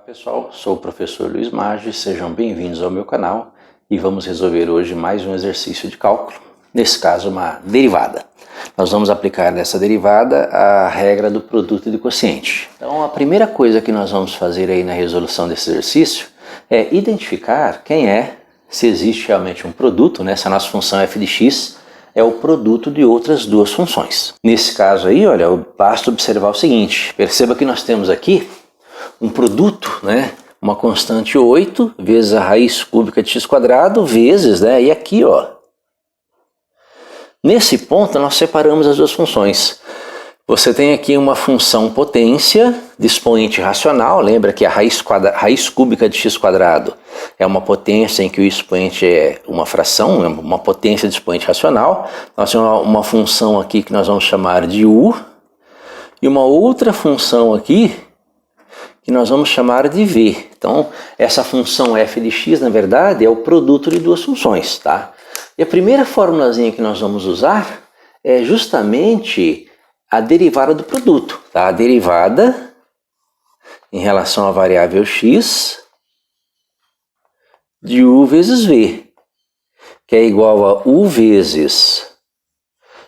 Pessoal, sou o professor Luiz Maggi, sejam bem-vindos ao meu canal e vamos resolver hoje mais um exercício de cálculo, nesse caso uma derivada. Nós vamos aplicar nessa derivada a regra do produto de quociente. Então a primeira coisa que nós vamos fazer aí na resolução desse exercício é identificar se existe realmente um produto, né? Se a nossa função f de x é o produto de outras duas funções. Nesse caso aí, olha, basta observar o seguinte, perceba que nós temos aqui um produto, né, uma constante 8 vezes a raiz cúbica de x² vezes, né, e aqui, ó, nesse ponto nós separamos as duas funções. Você tem aqui uma função potência de expoente racional, lembra que a raiz cúbica de x² é uma potência em que o expoente é uma fração, é uma potência de expoente racional. Nós temos uma função aqui que nós vamos chamar de u, e uma outra função aqui que nós vamos chamar de v. Então, essa função f de x, na verdade, é o produto de duas funções, tá? E a primeira formulazinha que nós vamos usar é justamente a derivada do produto, tá? A derivada em relação à variável x de u vezes v, que é igual a u vezes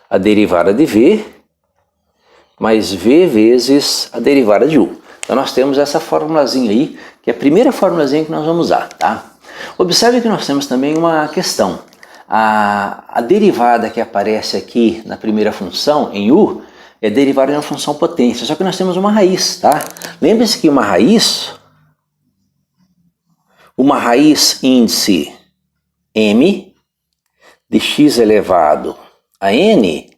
a derivada de v mais v vezes a derivada de u. Então nós temos essa formulazinha aí, que é a primeira formulazinha que nós vamos usar, tá? Observe que nós temos também uma questão. A derivada que aparece aqui na primeira função, em u, é derivada de uma função potência, só que nós temos uma raiz, tá? Lembre-se que uma raiz índice m de x elevado a n,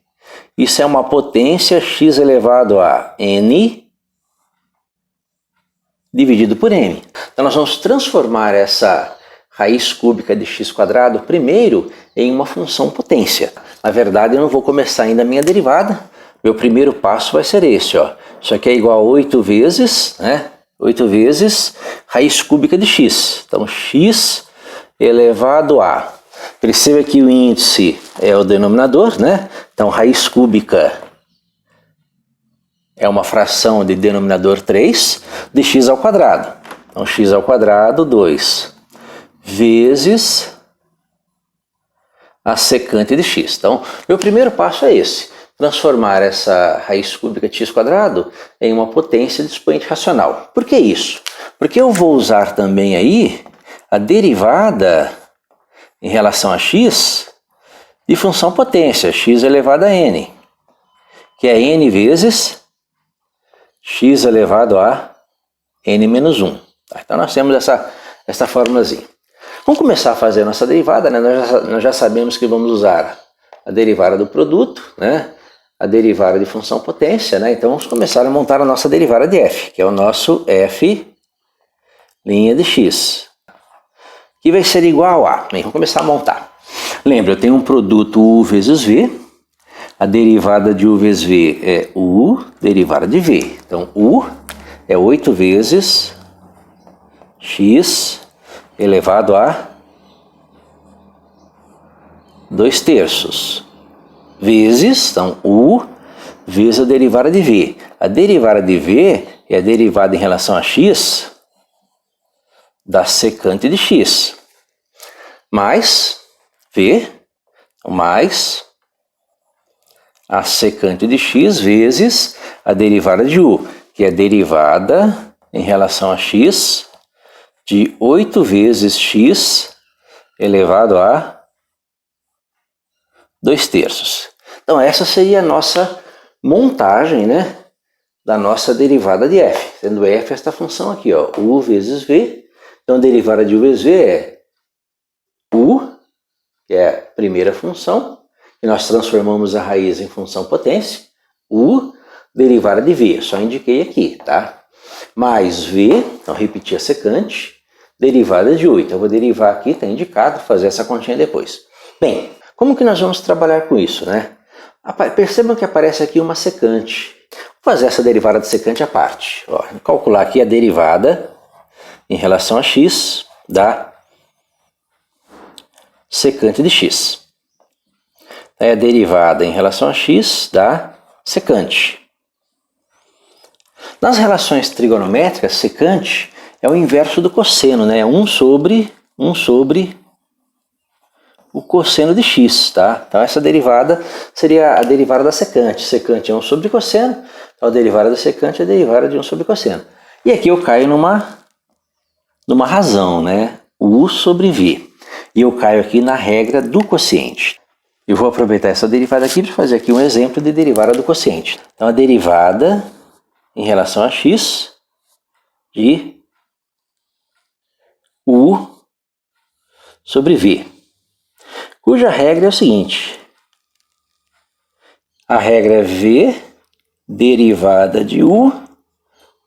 isso é uma potência x elevado a n dividido por m. Então nós vamos transformar essa raiz cúbica de x² primeiro em uma função potência. Na verdade eu não vou começar ainda a minha derivada, meu primeiro passo vai ser esse, ó. Isso aqui é igual a 8 vezes, né? 8 vezes raiz cúbica de x. Então x elevado a, perceba que o índice é o denominador, né? Então raiz cúbica é uma fração de denominador 3 de x ao quadrado. Então, x ao quadrado, 2, vezes a secante de x. Então, meu primeiro passo é esse, transformar essa raiz cúbica de x² em uma potência de expoente racional. Por que isso? Porque eu vou usar também aí a derivada em relação a x de função potência, x elevado a n, que é n vezes x elevado a n menos 1. Tá? Então nós temos essa formulazinha. Vamos começar a fazer a nossa derivada, né? Nós já sabemos que vamos usar a derivada do produto, né? A derivada de função potência, né? Então vamos começar a montar a nossa derivada de f, que é o nosso f' de x, que vai ser igual a, bem, vamos começar a montar. Lembra, eu tenho um produto u vezes v, a derivada de u vezes v é u, derivada de v. Então, u é 8 vezes x elevado a 2/3. Vezes, então, u vezes a derivada de v. A derivada de v é a derivada em relação a x da secante de x. Mais v, mais a secante de x vezes a derivada de u, que é a derivada em relação a x de 8 vezes x elevado a 2/3. Então essa seria a nossa montagem, né, da nossa derivada de f, sendo f esta função aqui, ó, u vezes v. Então a derivada de u vezes v é u, que é a primeira função, e nós transformamos a raiz em função potência, u, derivada de v, só indiquei aqui, tá? Mais v, então repetir a secante, derivada de u. Então eu vou derivar aqui, está indicado, fazer essa continha depois. Bem, como que nós vamos trabalhar com isso, né? Percebam que aparece aqui uma secante. Vou fazer essa derivada de secante à parte. Ó, vou calcular aqui a derivada em relação a x da secante de x. É a derivada em relação a x da secante. Nas relações trigonométricas, secante é o inverso do cosseno, né? 1 sobre o cosseno de x, tá? Então essa derivada seria a derivada da secante. Secante é 1 sobre cosseno, então a derivada da secante é a derivada de 1 sobre cosseno. E aqui eu caio numa razão, né? U sobre V. E eu caio aqui na regra do quociente. Eu vou aproveitar essa derivada aqui para fazer aqui um exemplo de derivada do quociente. Então a derivada em relação a x de U sobre V, cuja regra é o seguinte: a regra é V derivada de U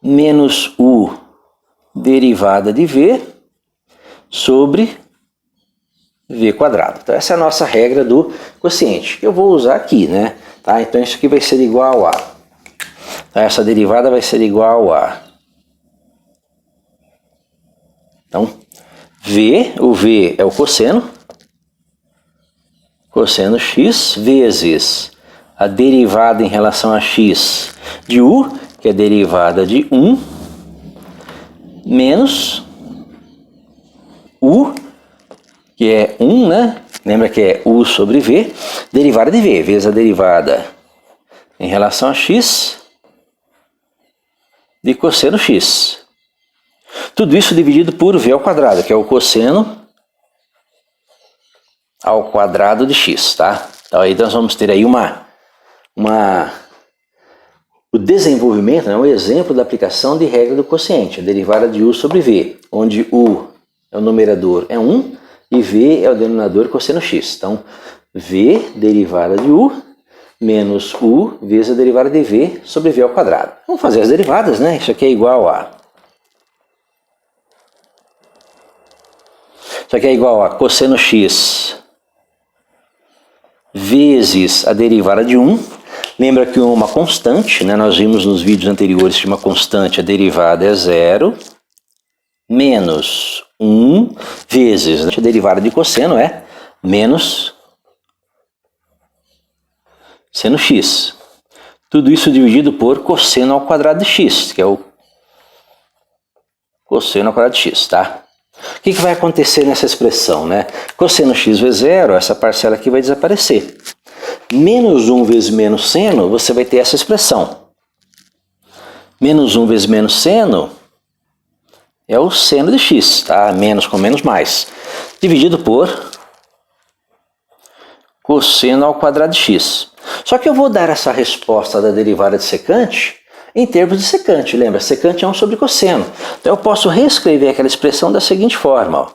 menos U derivada de V sobre V quadrado. Então essa é a nossa regra do quociente, que eu vou usar aqui, né? Tá? Então isso aqui vai ser igual a... Então, essa derivada vai ser igual a... Então, o V é o cosseno x, vezes a derivada em relação a x de U, que é a derivada de 1, menos U, que é 1, né? Lembra que é U sobre V, derivada de V, vezes a derivada em relação a x de cosseno x. Tudo isso dividido por V ao quadrado, que é o cosseno ao quadrado de x, tá? Então aí nós vamos ter aí o desenvolvimento, né, um exemplo da aplicação de regra do quociente, a derivada de U sobre V, onde U é o numerador é 1 e V é o denominador cosseno x. Então, V derivada de U menos U vezes a derivada de V sobre V ao quadrado. Vamos fazer as derivadas, né? Isso aqui é igual a... Isso aqui é igual a cosseno x vezes a derivada de 1. Lembra que uma constante, né? Nós vimos nos vídeos anteriores que uma constante, a derivada é 0, menos 1 vezes, né? A derivada de cosseno é menos seno x. Tudo isso dividido por cosseno ao quadrado de x, que é o cosseno ao quadrado de x, tá? O que vai acontecer nessa expressão, né? Cosseno x vezes 0, essa parcela aqui vai desaparecer. Menos 1 vezes menos seno, você vai ter essa expressão. Menos 1 vezes menos seno é o seno de x, tá? Menos com menos mais. Dividido por cosseno ao quadrado de x. Só que eu vou dar essa resposta da derivada de secante em termos de secante. Lembra? Secante é 1 sobre cosseno. Então eu posso reescrever aquela expressão da seguinte forma. Ó.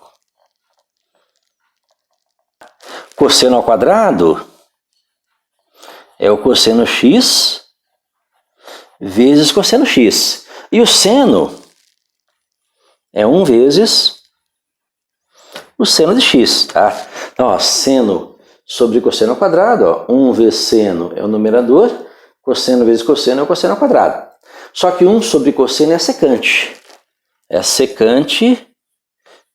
Cosseno ao quadrado é o cosseno x vezes cosseno x. E o seno é 1 vezes o seno de x. Tá? Então, ó, seno sobre cosseno ao quadrado. Ó, 1 vezes seno é o numerador. Cosseno vezes cosseno é o cosseno ao quadrado. Só que 1 sobre cosseno é a secante. É a secante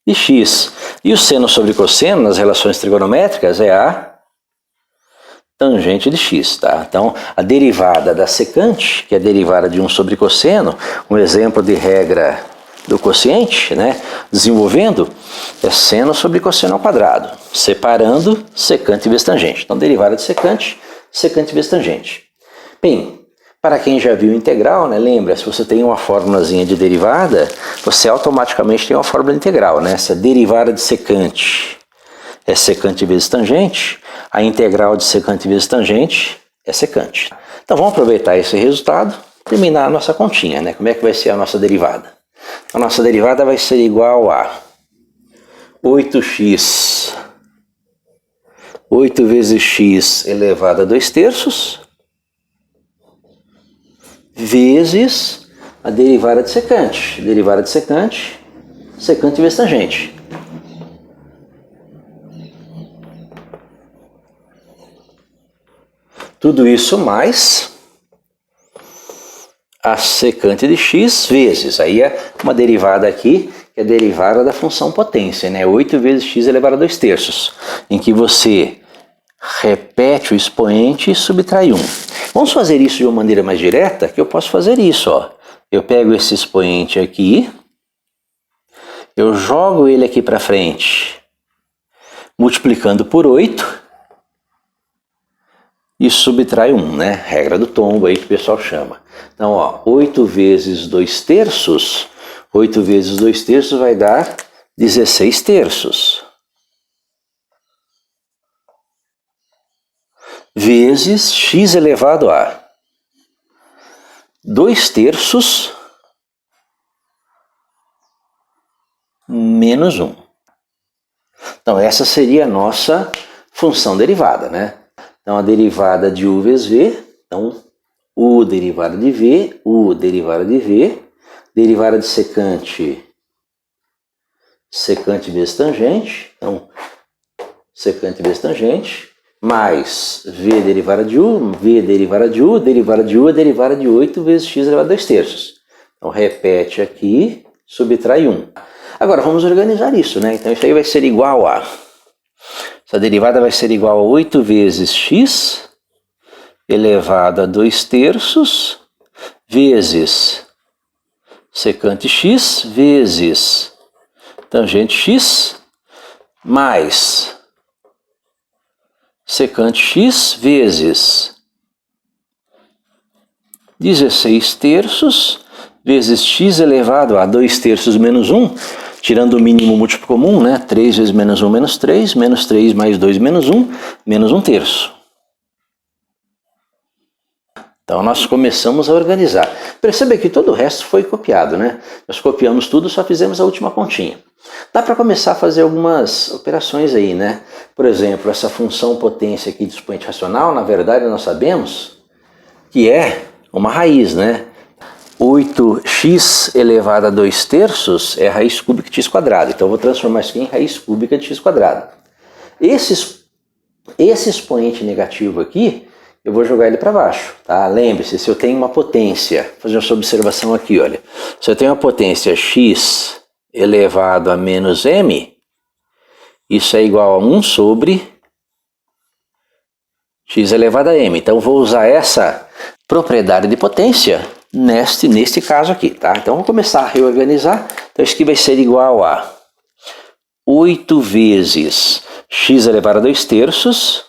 de x. E o seno sobre cosseno, nas relações trigonométricas, é a tangente de x. Tá? Então, a derivada da secante, que é a derivada de 1 sobre cosseno, um exemplo de regra do quociente, né? Desenvolvendo, é seno sobre cosseno ao quadrado, separando secante vezes tangente. Então, derivada de secante, secante vezes tangente. Bem, para quem já viu integral, né, lembra, se você tem uma fórmulazinha de derivada, você automaticamente tem uma fórmula integral, né? Essa derivada de secante é secante vezes tangente, a integral de secante vezes tangente é secante. Então vamos aproveitar esse resultado e terminar a nossa continha, né? Como é que vai ser a nossa derivada? A nossa derivada vai ser igual a 8x, 8 vezes x elevado a 2/3, vezes a derivada de secante. Derivada de secante, secante vezes tangente. Tudo isso mais a secante de x vezes, aí é uma derivada aqui, que é a derivada da função potência, né? 8 vezes x elevado a 2/3, em que você repete o expoente e subtrai 1. Vamos fazer isso de uma maneira mais direta, que eu posso fazer isso, ó. Eu pego esse expoente aqui eu jogo ele aqui para frente, multiplicando por 8 e subtraio 1, né? Regra do tombo aí que o pessoal chama. Então, ó, 8 vezes 2 terços, 8 vezes 2 terços vai dar 16 terços. Vezes x elevado a 2 terços menos 1. Então, essa seria a nossa função derivada, né? Então, a derivada de u vezes v, então, u derivada de v, u derivada de v, derivada de secante, secante vezes tangente, então, secante vezes tangente, mais v derivada de u, v derivada de u, derivada de u é derivada de 8 vezes x elevado a 2 terços. Então, repete aqui, subtrai 1. Agora, vamos organizar isso, né? Então, isso aí vai ser igual a... Essa derivada vai ser igual a 8 vezes x elevado a 2 terços vezes secante x vezes tangente x mais secante x vezes 16 terços vezes x elevado a 2 terços menos 1, tirando o mínimo múltiplo comum, né? 3 vezes menos 1 menos 3 mais 2 menos 1 terço. Então nós começamos a organizar. Perceba que todo o resto foi copiado, né? Nós copiamos tudo, só fizemos a última continha. Dá para começar a fazer algumas operações aí, né? Por exemplo, essa função potência aqui de expoente racional, na verdade nós sabemos que é uma raiz, né? 8x elevado a 2 terços é a raiz cúbica de x quadrado. Então eu vou transformar isso aqui em raiz cúbica de x quadrado. Esse expoente negativo aqui, eu vou jogar ele para baixo, tá? Lembre-se, se eu tenho uma potência, vou fazer essa observação aqui, olha. Se eu tenho uma potência x elevado a menos m, isso é igual a 1 sobre x elevado a m. Então vou usar essa propriedade de potência neste caso aqui, tá? Então vamos começar a reorganizar. Então isso aqui vai ser igual a 8 vezes x elevado a 2 terços,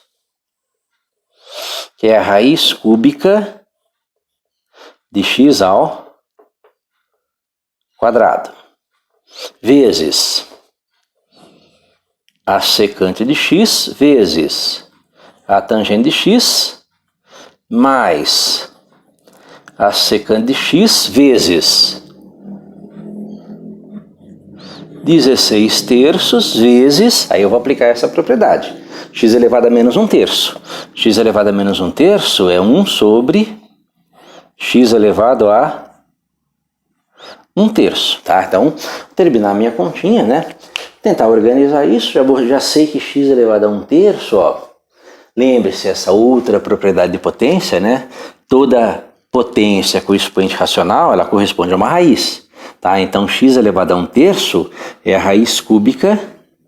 que é a raiz cúbica de x ao quadrado, vezes a secante de x vezes a tangente de x mais a secante de x vezes 16 terços vezes, aí eu vou aplicar essa propriedade, x elevado a menos 1 terço. X elevado a menos 1 terço é 1 sobre x elevado a 1 terço, tá? Então, vou terminar a minha continha, né? Tentar organizar isso, já sei que x elevado a 1 terço, ó. Lembre-se, essa outra propriedade de potência, né? Toda potência com expoente racional, ela corresponde a uma raiz, tá? Então, x elevado a 1 terço é a raiz cúbica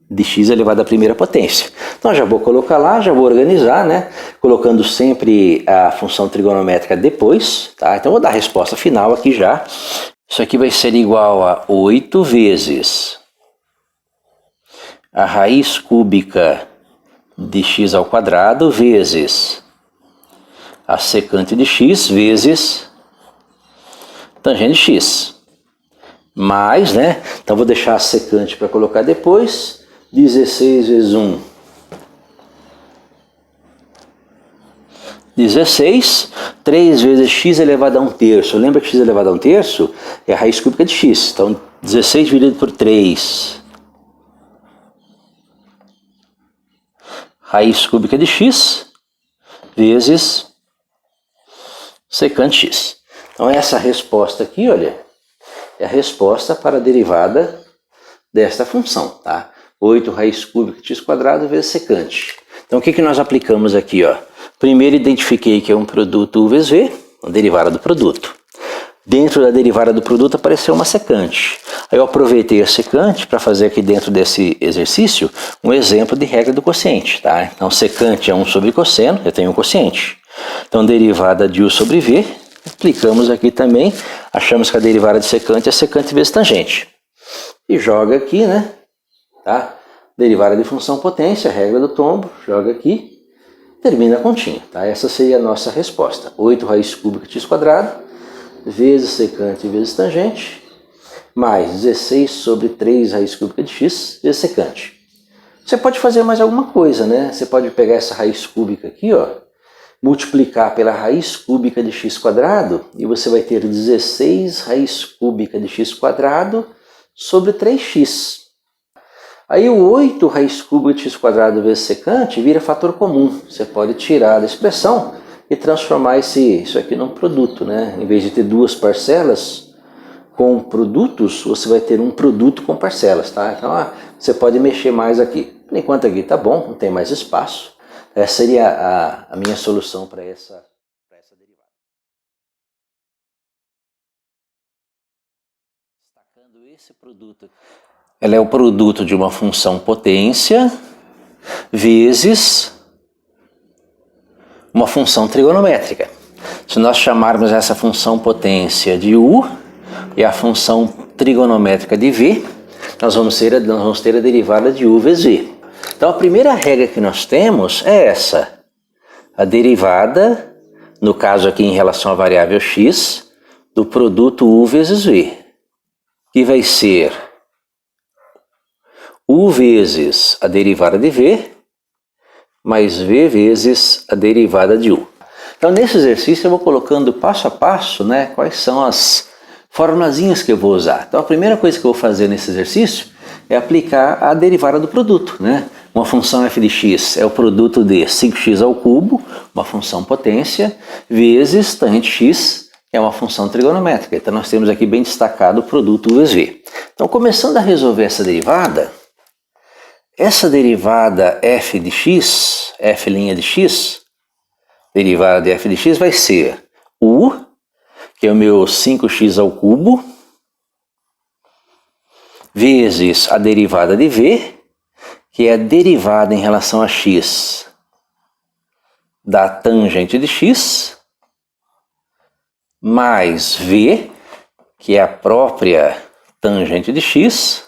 de x elevado à primeira potência. Então, já vou colocar lá, já vou organizar, né? Colocando sempre a função trigonométrica depois, tá? Então, vou dar a resposta final aqui já. Isso aqui vai ser igual a 8 vezes a raiz cúbica de x ao quadrado vezes a secante de x vezes tangente de x. Mais, né? Então vou deixar a secante para colocar depois. 16 vezes 1. 16. 3 vezes x elevado a 1 terço. Lembra que x elevado a 1 terço é a raiz cúbica de x. Então 16 dividido por 3. Raiz cúbica de x vezes secante x. Então essa resposta aqui, olha, é a resposta para a derivada desta função, tá? 8 raiz cúbica de x quadrado vezes secante. Então o que nós aplicamos aqui, ó? Primeiro identifiquei que é um produto u vezes v, a derivada do produto. Dentro da derivada do produto apareceu uma secante. Aí eu aproveitei a secante para fazer aqui dentro desse exercício um exemplo de regra do quociente, tá? Então secante é 1 sobre cosseno, eu tenho um quociente. Então derivada de u sobre v, aplicamos aqui também, achamos que a derivada de secante é secante vezes tangente. e joga aqui, né? Tá? Derivada de função potência, regra do tombo, joga aqui, termina a continha. Tá? Essa seria a nossa resposta. 8 raiz cúbica de x² vezes secante vezes tangente, mais 16 sobre 3 raiz cúbica de x vezes secante. Você pode fazer mais alguma coisa, né? Você pode pegar essa raiz cúbica aqui, ó, multiplicar pela raiz cúbica de x² e você vai ter 16 raiz cúbica de x² sobre 3x. Aí o 8 raiz cúbica de x² vezes secante vira fator comum. Você pode tirar da expressão e transformar isso aqui num produto, né? Em vez de ter duas parcelas com produtos, você vai ter um produto com parcelas, tá? Então você pode mexer mais aqui. Por enquanto aqui tá bom, não tem mais espaço. Essa seria a minha solução para essa derivada. Destacando esse produto. Ela é o produto de uma função potência vezes uma função trigonométrica. Se nós chamarmos essa função potência de u e a função trigonométrica de v, nós vamos ter a derivada de u vezes v. Então a primeira regra que nós temos é essa. A derivada, no caso aqui em relação à variável x, do produto u vezes v, que vai ser u vezes a derivada de v, mais v vezes a derivada de u. Então nesse exercício eu vou colocando passo a passo, né, quais são as formulazinhas que eu vou usar. Então a primeira coisa que eu vou fazer nesse exercício é aplicar a derivada do produto, né? Uma função f de x é o produto de 5x², uma função potência, vezes tangente x, que é uma função trigonométrica. Então nós temos aqui bem destacado o produto u vezes v. Então começando a resolver essa derivada f de x, f' de x, derivada de f de x vai ser u, que é o meu 5x², vezes a derivada de v, que é a derivada em relação a x da tangente de x, mais v, que é a própria tangente de x,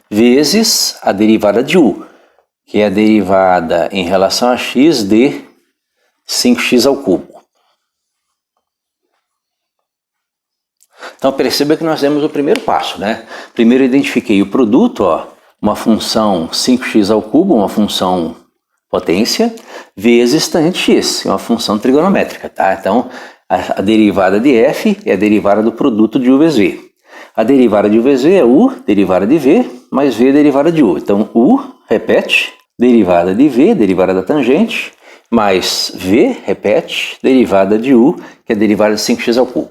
vezes a derivada de u, que é a derivada em relação a x de 5x². Então perceba que nós temos o primeiro passo, né? Primeiro eu identifiquei o produto, ó, uma função 5x², uma função potência, vezes tangente x, uma função trigonométrica, tá? Então a derivada de f é a derivada do produto de u vezes v. A derivada de u vezes v é u, derivada de v, mais v, derivada de u. Então u, repete, derivada de v, derivada da tangente, mais v, repete, derivada de u, que é a derivada de 5x².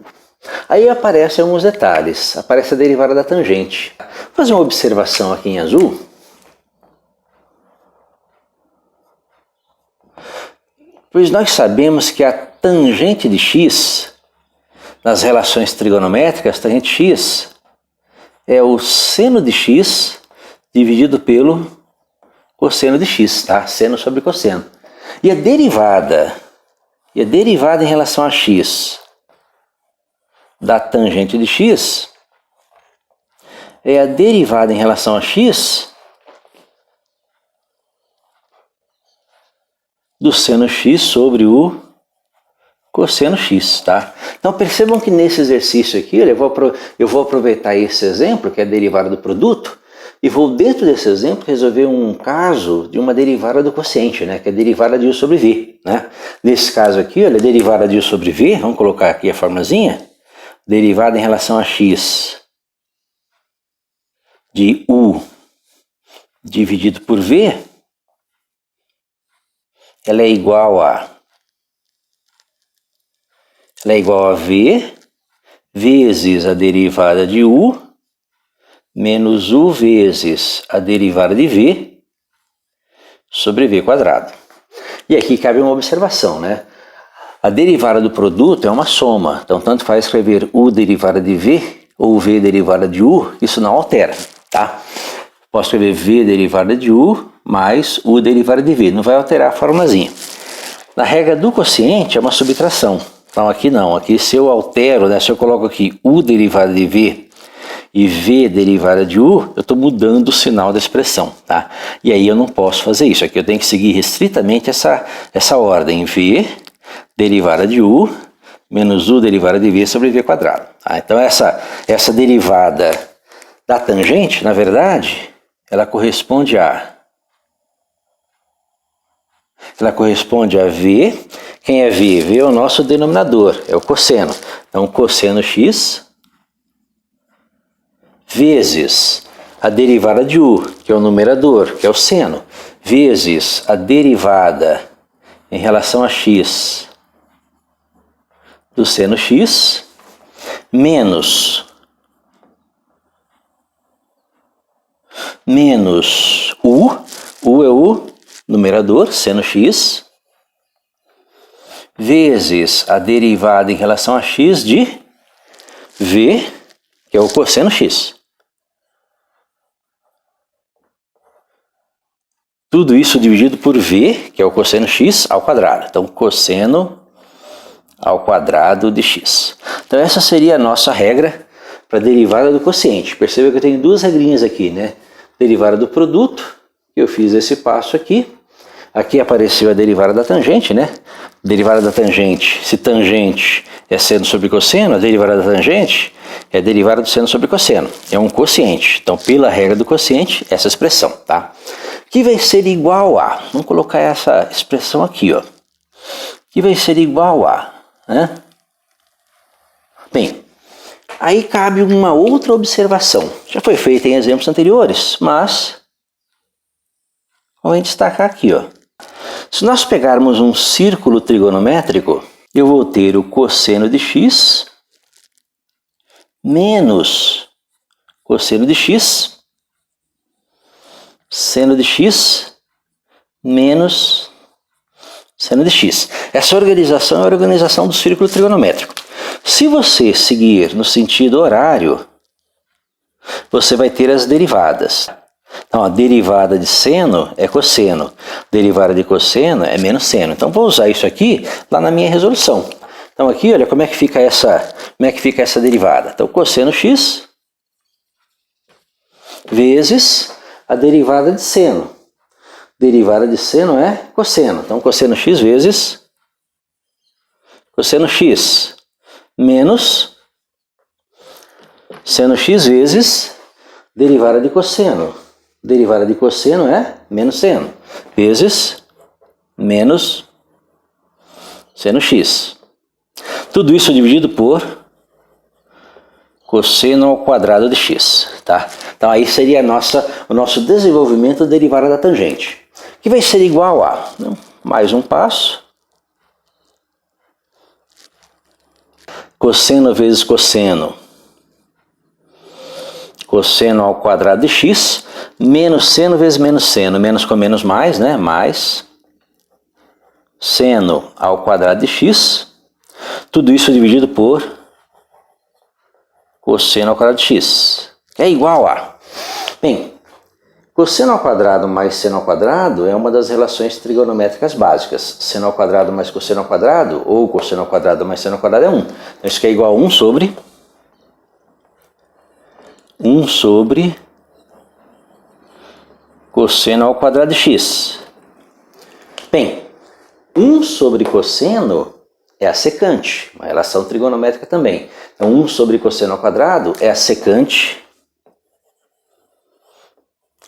Aí aparecem alguns detalhes, aparece a derivada da tangente. Vou fazer uma observação aqui em azul. Pois nós sabemos que a tangente de x, nas relações trigonométricas, tangente x é o seno de x dividido pelo cosseno de x, tá? Seno sobre cosseno. E a derivada em relação a x da tangente de x é a derivada em relação a x do seno x sobre o cosseno x, tá? Então percebam que nesse exercício aqui eu vou aproveitar esse exemplo, que é a derivada do produto, e vou dentro desse exemplo resolver um caso de uma derivada do quociente, né? Que é a derivada de u sobre v, né? Nesse caso aqui, olha, a derivada de u sobre v, vamos colocar aqui a formulazinha, derivada em relação a x de u dividido por v, ela é igual a v vezes a derivada de u menos u vezes a derivada de v sobre v². E aqui cabe uma observação, né? A derivada do produto é uma soma, então tanto faz escrever u derivada de v ou v derivada de u, isso não altera, tá? Posso escrever v derivada de u mais u derivada de v, não vai alterar a formulazinha. Na regra do quociente é uma subtração, então aqui não, aqui se eu altero, né, se eu coloco aqui u derivada de v e V derivada de U, eu estou mudando o sinal da expressão, tá? E aí eu não posso fazer isso. Aqui eu tenho que seguir restritamente essa ordem. V derivada de U menos U derivada de V sobre V quadrado. Tá? Então essa derivada da tangente, na verdade, ela corresponde a V. Quem é V? V é o nosso denominador, é o cosseno. Então, cosseno x vezes a derivada de U, que é o numerador, que é o seno, vezes a derivada em relação a x do seno x, menos U é o numerador, seno x, vezes a derivada em relação a x de V, que é o cosseno x. Tudo isso dividido por V, que é o cosseno x ao quadrado. Então, cosseno ao quadrado de x. Então, essa seria a nossa regra para a derivada do quociente. Perceba que eu tenho duas regrinhas aqui, né? Derivada do produto, eu fiz esse passo aqui. Aqui apareceu a derivada da tangente, né? Derivada da tangente, se tangente é seno sobre cosseno, a derivada da tangente é a derivada do seno sobre cosseno. É um quociente. Então, pela regra do quociente, essa expressão, tá? Que vai ser igual a, vamos colocar essa expressão aqui, ó. Que vai ser igual a, né? Bem, aí cabe uma outra observação. Já foi feita em exemplos anteriores, mas vamos destacar aqui, ó. Se nós pegarmos um círculo trigonométrico, eu vou ter o cosseno de x menos cosseno de x, seno de x menos seno de x. Essa organização é a organização do círculo trigonométrico. Se você seguir no sentido horário, você vai ter as derivadas. Então, a derivada de seno é cosseno, derivada de cosseno é menos seno. Então, vou usar isso aqui lá na minha resolução. Então, aqui, olha como é que fica essa derivada. Então, cosseno x vezes a derivada de seno. Derivada de seno é cosseno. Então, cosseno x vezes cosseno x menos seno x vezes derivada de cosseno. Derivada de cosseno é menos seno, vezes menos seno x. Tudo isso dividido por cosseno ao quadrado de x, tá? Então aí seria o nosso desenvolvimento da derivada da tangente, que vai ser igual a, mais um passo, cosseno vezes cosseno, cosseno ao quadrado de x, menos seno vezes menos seno, menos com menos mais, né? Mais seno ao quadrado de x, tudo isso dividido por cosseno ao quadrado de x, que é igual a... Bem, cosseno ao quadrado mais seno ao quadrado é uma das relações trigonométricas básicas. Seno ao quadrado mais cosseno ao quadrado, ou cosseno ao quadrado mais seno ao quadrado é 1. Então isso que é igual a 1 sobre cosseno ao quadrado de x. Bem, 1 sobre cosseno é a secante, uma relação trigonométrica também. Então, 1 sobre cosseno ao quadrado é a secante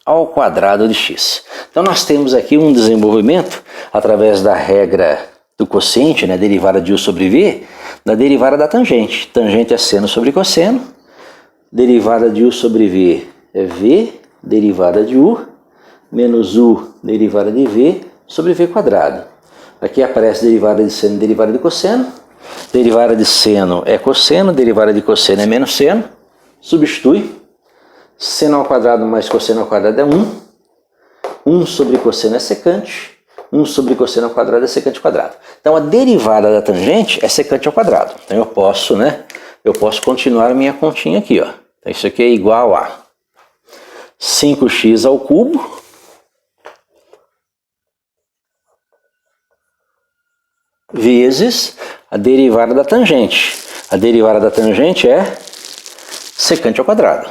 ao quadrado de x. Então, nós temos aqui um desenvolvimento através da regra do quociente, né, derivada de U sobre V, da derivada da tangente. Tangente é seno sobre cosseno, derivada de U sobre V é V, derivada de U, menos U, derivada de V, sobre V quadrado. Aqui aparece derivada de seno e derivada de cosseno. Derivada de seno é cosseno, derivada de cosseno é menos seno. Substitui. Seno ao quadrado mais cosseno ao quadrado é 1. 1 sobre cosseno é secante. 1 sobre cosseno ao quadrado é secante ao quadrado. Então a derivada da tangente é secante ao quadrado. Então eu posso continuar a minha continha aqui, ó. Então isso aqui é igual a 5x ao cubo vezes a derivada da tangente. A derivada da tangente é secante ao quadrado.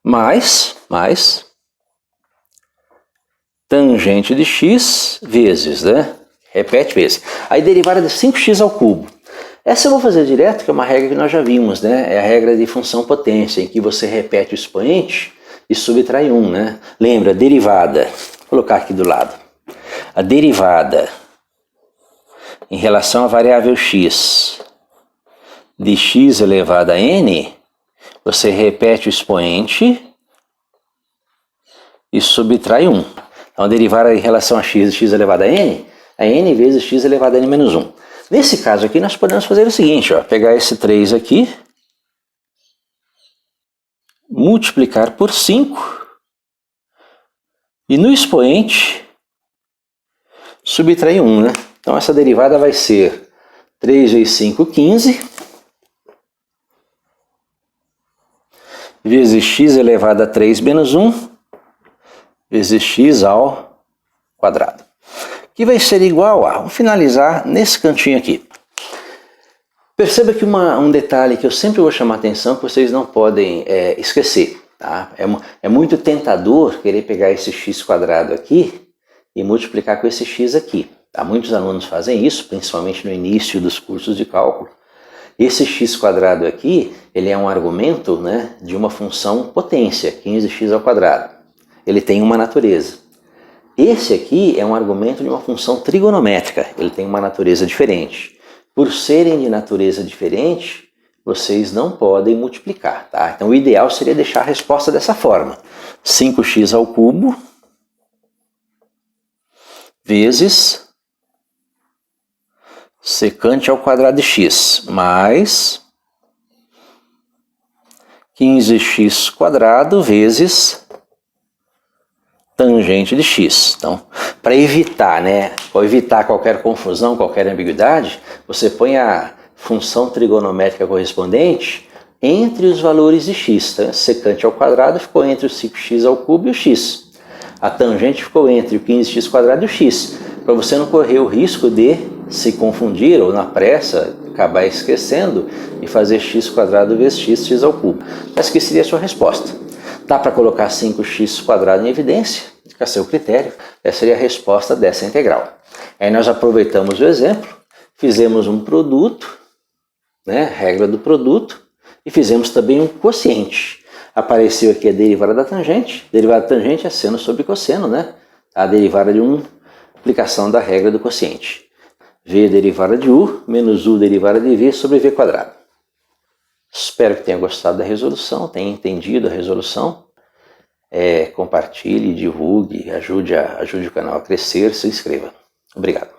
mais tangente de x vezes, né? Repete vezes. Aí derivada de 5x ao cubo. Essa eu vou fazer direto, que é uma regra que nós já vimos, né? É a regra de função potência, em que você repete o expoente e subtrai 1, né? Lembra, derivada, vou colocar aqui do lado. A derivada em relação à variável x de x elevado a n, você repete o expoente e subtrai 1. Então, a derivada em relação a x de x elevado a n vezes x elevado a n menos 1. Nesse caso aqui, nós podemos fazer o seguinte, ó, pegar esse 3 aqui, multiplicar por 5, e no expoente, subtrair 1, né? Então, essa derivada vai ser 3 vezes 5, 15, vezes x elevado a 3 menos 1, vezes x ao quadrado. Que vai ser igual a, vamos finalizar nesse cantinho aqui. Perceba que um detalhe que eu sempre vou chamar a atenção, que vocês não podem esquecer. Tá? É muito tentador querer pegar esse x quadrado aqui e multiplicar com esse x aqui. Tá? Muitos alunos fazem isso, principalmente no início dos cursos de cálculo. Esse x quadrado aqui, ele é um argumento, né, de uma função potência, 15x ao quadrado. Ele tem uma natureza. Esse aqui é um argumento de uma função trigonométrica, ele tem uma natureza diferente. Por serem de natureza diferente, vocês não podem multiplicar, tá? Então o ideal seria deixar a resposta dessa forma. 5x ao cubo vezes secante ao quadrado de x mais 15x quadrado vezes tangente de x. Então, para evitar, né, para evitar qualquer confusão, qualquer ambiguidade, você põe a função trigonométrica correspondente entre os valores de x. Então, secante ao quadrado ficou entre o 5x ao cubo e o x. A tangente ficou entre o 15x quadrado e o x, para você não correr o risco de se confundir ou na pressa acabar esquecendo e fazer x quadrado vezes x ao cubo. Essa que seria a sua resposta. Dá para colocar 5x quadrado em evidência, fica a seu critério. Essa seria a resposta dessa integral. Aí nós aproveitamos o exemplo, fizemos um produto, né, regra do produto, e fizemos também um quociente. Apareceu aqui a derivada da tangente é seno sobre cosseno, né? A derivada de aplicação da regra do quociente. V derivada de u menos u derivada de v sobre v quadrado. Espero que tenha gostado da resolução, tenha entendido a resolução. Compartilhe, divulgue, ajude o canal a crescer, se inscreva. Obrigado.